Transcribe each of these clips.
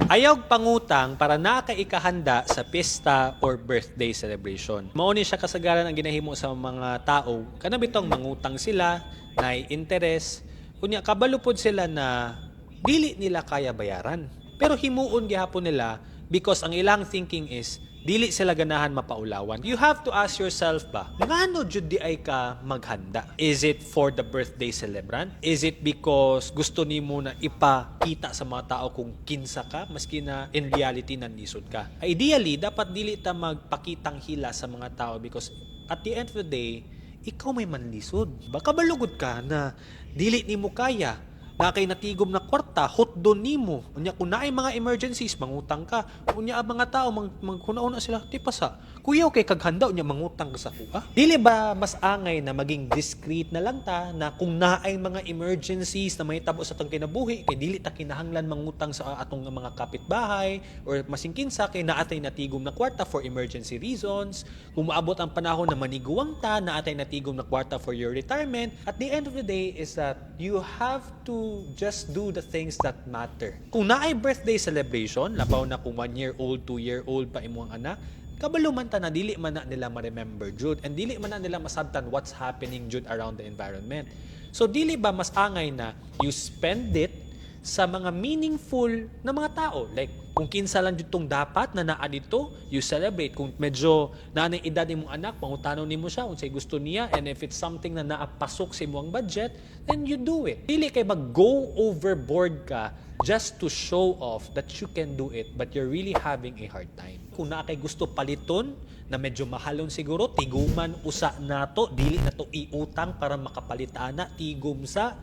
Ayaw pangutang para nakaikahanda sa pista or birthday celebration. Mao ni siya kasagaran ang ginahimo sa mga tao. Kana bitong mangutang sila, na interest, kunya kabalo pod sila na dili nila kaya bayaran. Pero himuon gihapon nila because ang ilang thinking is dili sila ganahan mapaulawan. You have to ask yourself ba, ngano jud di ay ka maghanda? Is it for the birthday celebrant? Is it because gusto nimo na ipakita sa mga tao kung kinsa ka maski na in reality nandisod ka? Ideally, dapat dili ta magpakitang hila sa mga tao because at the end of the day, ikaw may manlisod. Baka balugod ka na dili nimo kaya na kay natigom na kwarta, hotdon nimo. Unya kung naay mga emergencies, mangutang ka. Unya ang mga tao magkuna-una sila, tipasa. Kuya kay kaghanda unya mangutang ka sa kuha. Dili ba mas angay na maging discreet na lang ta na kung naay mga emergencies na may tabo sa atong kinabuhi, kay dili ta kinahanglan mangutang sa atong mga kapitbahay or masingkinsa kay naatay natigom na kwarta for emergency reasons. Kung maabot ang panahon na maniguwang ta, naatay natigom na kwarta for your retirement. At the end of the day is that you have to just do the things that matter. Kung naay birthday celebration, labaw na kung 1-year-old, 2-year-old pa imo ang anak, kabalo man ta na dili man na nila ma-remember jud and dili man na nila masabtan what's happening jud around the environment. So dili ba mas angay na you spend it sa mga meaningful na mga tao? Like, kung kinsa lang jud tong dapat na naa dito, you celebrate. Kung medyo naanay edad nimong anak, pangutanon nimo siya unsay gusto niya, and if it's something na naapasok sa imong budget, then you do it. Dili kay mag-go overboard ka just to show off that you can do it, but you're really having a hard time. Kung naa kay gusto paliton na medyo mahalon siguro, tiguman usa nato, dili na to iutang para makapalitana, tigom sa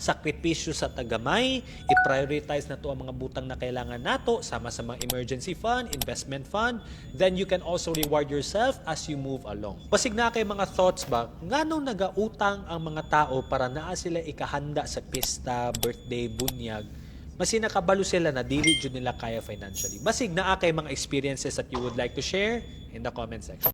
sakripisyo sa tagamay, i-prioritize na to ang mga butang na kailangan nato, sama sa mga emergency fund, investment fund, then you can also reward yourself as you move along. Pasig na kay mga thoughts ba, nganong nagautang ang mga tao para naa sila ikahanda sa pista, birthday, bunyag, masin nakabalo sila na dili jud nila kaya financially. Basig naa kay mga experiences that you would like to share in the comment section.